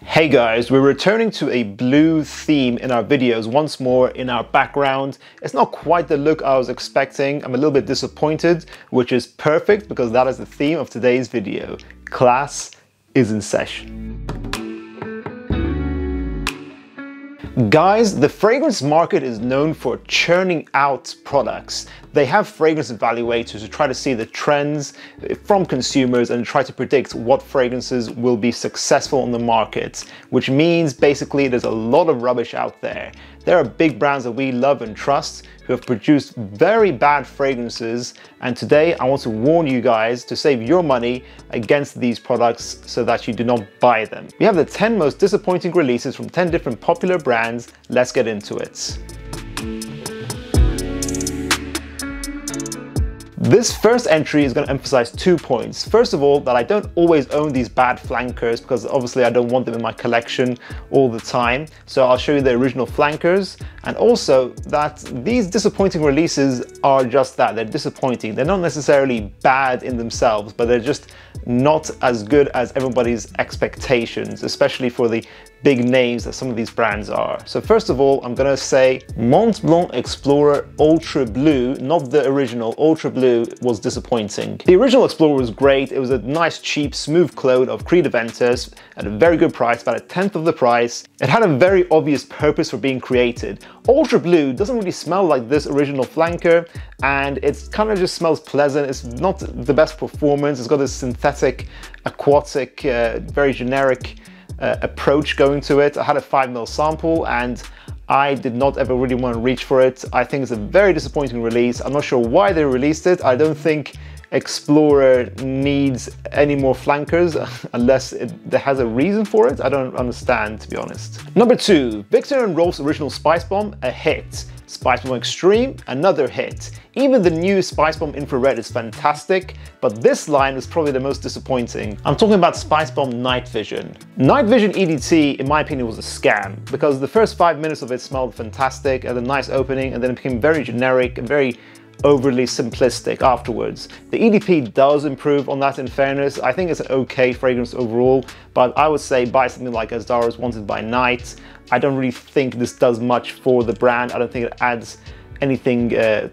Hey guys, we're returning to a blue theme in our videos once more in our background. It's not quite the look I was expecting. I'm a little bit disappointed, which is perfect because that is the theme of today's video. Class is in session. Guys, the fragrance market is known for churning out products. They have fragrance evaluators to try to see the trends from consumers and try to predict what fragrances will be successful on the market, which means basically there's a lot of rubbish out there. There are big brands that we love and trust who have produced very bad fragrances, and today I want to warn you guys to save your money against these products so that you do not buy them. We have the 10 most disappointing releases from 10 different popular brands. Let's get into it. This first entry is going to emphasize 2 points. First of all, that I don't always own these bad flankers because obviously I don't want them in my collection all the time. So I'll show you the original flankers, and also that these disappointing releases are just that, they're disappointing. They're not necessarily bad in themselves, but they're just not as good as everybody's expectations, especially for the big names that some of these brands are. So first of all, I'm gonna say Montblanc Explorer Ultra Blue, not the original. Ultra Blue was disappointing. The original Explorer was great. It was a nice, cheap, smooth clone of Creed Aventus at a very good price, about 1/10 of the price. It had a very obvious purpose for being created. Ultra Blue doesn't really smell like this original flanker, and it kind of just smells pleasant. It's not the best performance. It's got this synthetic, aquatic, very generic approach going to it. I had a 5 ml sample and I did not ever really want to reach for it. I think it's a very disappointing release. I'm not sure why they released it. I don't think Explorer needs any more flankers unless there has a reason for it. I don't understand, to be honest. Number 2, Viktor & Rolf's original Spicebomb, a hit. Spicebomb Extreme, another hit. Even the new Spicebomb Infrared is fantastic, but this line is probably the most disappointing. I'm talking about Spicebomb Night Vision. Night Vision EDT, in my opinion, was a scam because the first 5 minutes of it smelled fantastic, had a nice opening, and then it became very generic and very overly simplistic afterwards. The EDP does improve on that, in fairness. I think it's an okay fragrance overall, but I would say buy something like As Dara's Wanted by Night. I don't really think this does much for the brand. I don't think it adds anything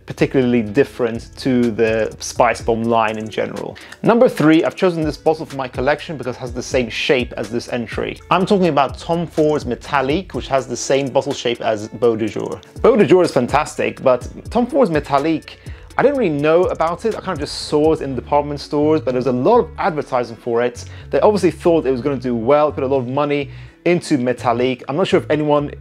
particularly different to the Spicebomb line in general. Number 3, I've chosen this bottle for my collection because it has the same shape as this entry. I'm talking about Tom Ford's Metallique, which has the same bottle shape as Beau de Jour. Beau de Jour is fantastic, but Tom Ford's Metallique, I didn't really know about it. I kind of just saw it in department stores, but there's a lot of advertising for it. They obviously thought it was going to do well, put a lot of money into Metallique. I'm not sure if anyone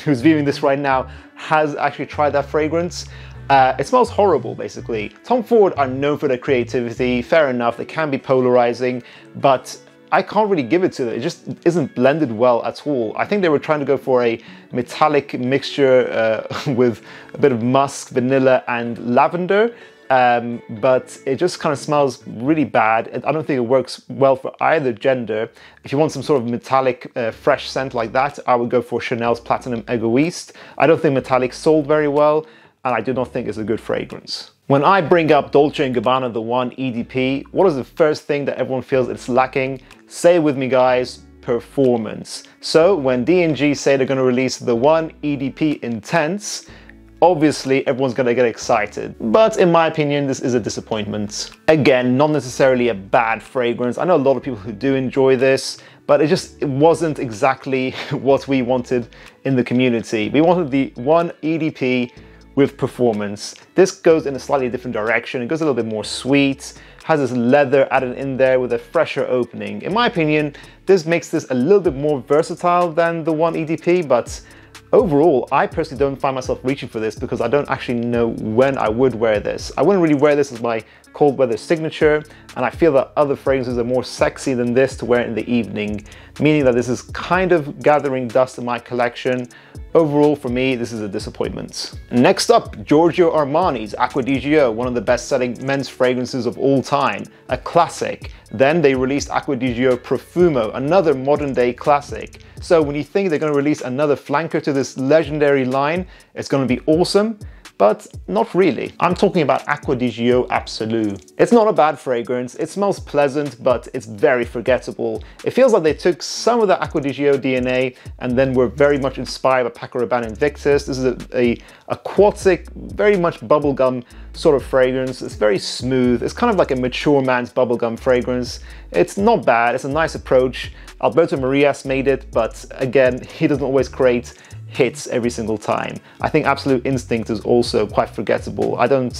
who's viewing this right now has actually tried that fragrance. It smells horrible, basically. Tom Ford are known for their creativity. Fair enough, they can be polarizing, but I can't really give it to them. It just isn't blended well at all. I think they were trying to go for a metallic mixture with a bit of musk, vanilla, and lavender. But it just kind of smells really bad. I don't think it works well for either gender. If you want some sort of metallic fresh scent like that, I would go for Chanel's Platinum Egoiste. I don't think Metallic sold very well, and I do not think it's a good fragrance. When I bring up Dolce & Gabbana The One EDP, what is the first thing that everyone feels it's lacking? Say it with me, guys: performance. So when D&G say they're going to release The One EDP Intense, obviously everyone's gonna get excited, but in my opinion this is a disappointment. Again, not necessarily a bad fragrance. I know a lot of people who do enjoy this, but it wasn't exactly what we wanted in the community. We wanted the One EDP with performance. This goes in a slightly different direction. It goes a little bit more sweet, has this leather added in there with a fresher opening. In my opinion, this makes this a little bit more versatile than the One EDP, but overall, I personally don't find myself reaching for this because I don't actually know when I would wear this. I wouldn't really wear this as my cold weather signature, and I feel that other fragrances are more sexy than this to wear in the evening, meaning that this is kind of gathering dust in my collection. Overall, for me, this is a disappointment. Next up, Giorgio Armani's Acqua di Gio, one of the best-selling men's fragrances of all time, a classic. Then they released Acqua di Gio Profumo, another modern-day classic. So when you think they're going to release another flanker to this legendary line, it's going to be awesome. but not really. I'm talking about Acqua di Gio Absolu. It's not a bad fragrance, it smells pleasant, but it's very forgettable. It feels like they took some of the Acqua di Gio DNA and then were very much inspired by Paco Rabanne Invictus. This is a aquatic, very much bubblegum sort of fragrance. It's very smooth. It's kind of like a mature man's bubblegum fragrance. It's not bad, it's a nice approach. Alberto Marias made it, but again, he doesn't always create hits every single time. I think Absolute Instinct is also quite forgettable. I don't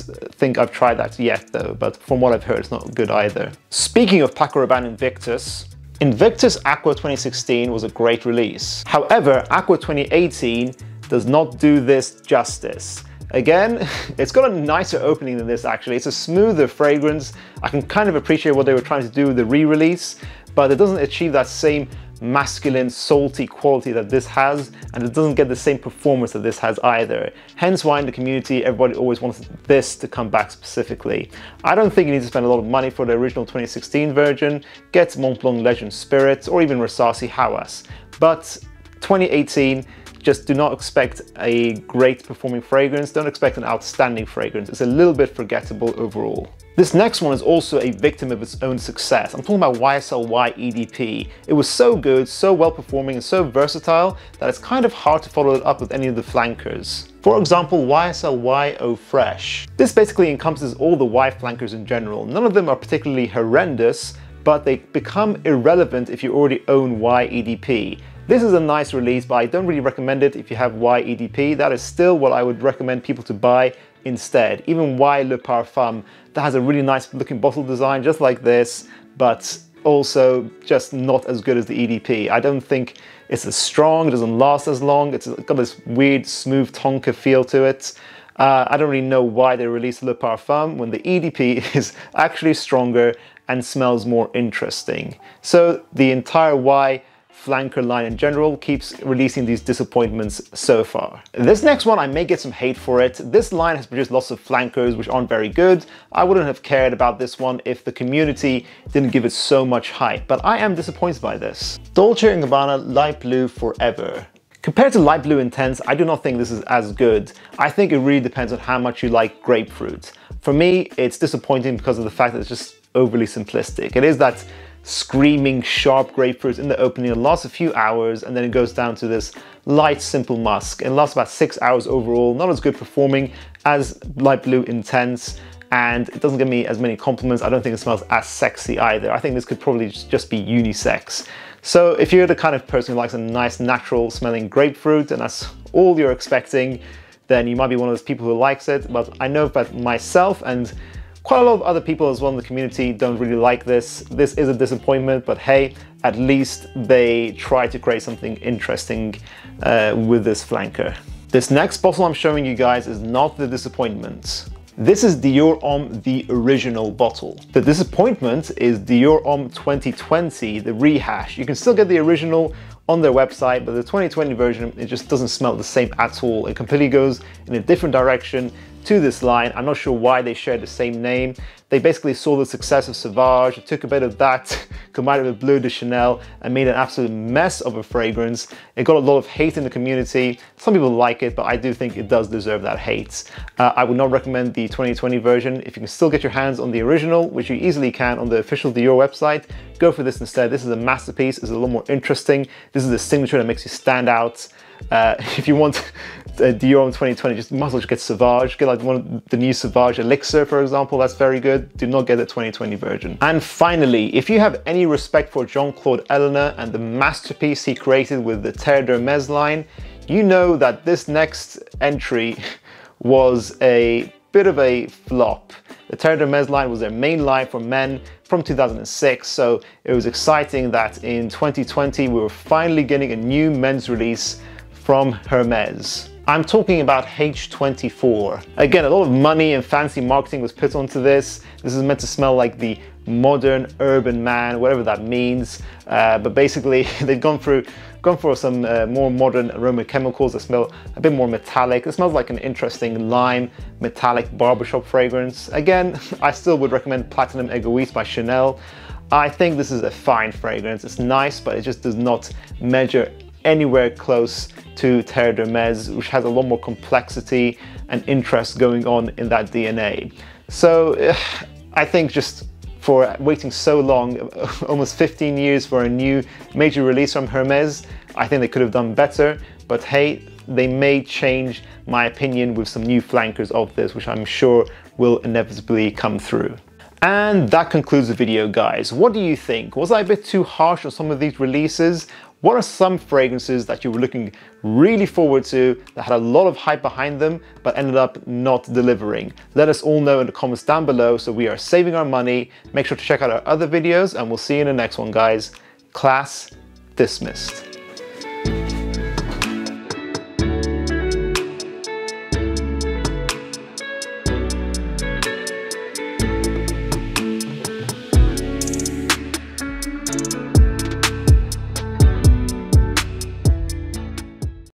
think I've tried that yet though, but from what I've heard, it's not good either. Speaking of Paco Rabanne Invictus, Invictus Aqua 2016 was a great release. However, Aqua 2018 does not do this justice. Again, it's got a nicer opening than this actually. It's a smoother fragrance. I can kind of appreciate what they were trying to do with the re-release, but it doesn't achieve that same masculine, salty quality that this has, and it doesn't get the same performance that this has either. Hence why in the community, everybody always wants this to come back specifically. I don't think you need to spend a lot of money for the original 2016 version. Get Montblanc Legend Spirit or even Rasasi Hawas. But 2018, just do not expect a great performing fragrance. Don't expect an outstanding fragrance. It's a little bit forgettable overall. This next one is also a victim of its own success. I'm talking about YSL-Y EDP. It was so good, so well performing, and so versatile that it's kind of hard to follow it up with any of the flankers. For example, YSL-Y Eau Fresh. This basically encompasses all the Y flankers in general. None of them are particularly horrendous, but they become irrelevant if you already own Y EDP. This is a nice release, but I don't really recommend it if you have Y EDP. That is still what I would recommend people to buy instead. Even Y Le Parfum, that has a really nice looking bottle design just like this, but also just not as good as the EDP. I don't think it's as strong, it doesn't last as long, it's got this weird smooth tonka feel to it. I don't really know why they released Le Parfum when the EDP is actually stronger and smells more interesting. So the entire Y flanker line in general keeps releasing these disappointments so far. This next one, I may get some hate for it. This line has produced lots of flankers which aren't very good. I wouldn't have cared about this one if the community didn't give it so much hype, but I am disappointed by this. Dolce & Gabbana Light Blue Forever. Compared to Light Blue Intense, I do not think this is as good. I think it really depends on how much you like grapefruit. For me, it's disappointing because of the fact that it's just overly simplistic. It is that screaming sharp grapefruit in the opening. It lasts a few hours and then it goes down to this light simple musk. It lasts about 6 hours overall, not as good performing as Light Blue Intense, and it doesn't give me as many compliments. I don't think it smells as sexy either. I think this could probably just be unisex. So if you're the kind of person who likes a nice natural smelling grapefruit and that's all you're expecting, then you might be one of those people who likes it. But I know that myself and quite a lot of other people as well in the community don't really like this. This is a disappointment, but hey, at least they try to create something interesting with this flanker. This next bottle I'm showing you guys is not the disappointment. This is Dior Homme, the original bottle. The disappointment is Dior Homme 2020, the rehash. You can still get the original on their website, but the 2020 version, it just doesn't smell the same at all. It completely goes in a different direction to this line. I'm not sure why they share the same name. They basically saw the success of Sauvage, took a bit of that, combined it with Bleu de Chanel, and made an absolute mess of a fragrance. It got a lot of hate in the community. Some people like it, but I do think it does deserve that hate. I would not recommend the 2020 version. If you can still get your hands on the original, which you easily can on the official Dior website, go for this instead. This is a masterpiece. It's a little more interesting. This is the signature that makes you stand out. If you want Dior in 2020, just might as well just get Sauvage. Get like one of the new Sauvage Elixir, for example. That's very good. Do not get the 2020 version. And finally, if you have any respect for Jean-Claude Ellena and the masterpiece he created with the Terre d'Hermès line, you know that this next entry was a bit of a flop. The Terre d'Hermès line was their main line for men from 2006, so it was exciting that in 2020 we were finally getting a new men's release from Hermès. I'm talking about H24. Again, a lot of money and fancy marketing was put onto this. This is meant to smell like the modern urban man, whatever that means. But basically, they've gone for some more modern aroma chemicals that smell a bit more metallic. It smells like an interesting lime metallic barbershop fragrance. Again, I still would recommend Platinum Egoiste by Chanel. I think this is a fine fragrance. It's nice, but it just does not measure anywhere close to Terre d'Hermès, which has a lot more complexity and interest going on in that DNA. So I think just for waiting so long, almost 15 years for a new major release from Hermès, I think they could have done better, but hey, they may change my opinion with some new flankers of this, which I'm sure will inevitably come through. And that concludes the video, guys. What do you think? Was I a bit too harsh on some of these releases? What are some fragrances that you were looking really forward to that had a lot of hype behind them but ended up not delivering? Let us all know in the comments down below so we are saving our money. Make sure to check out our other videos and we'll see you in the next one, guys. Class dismissed.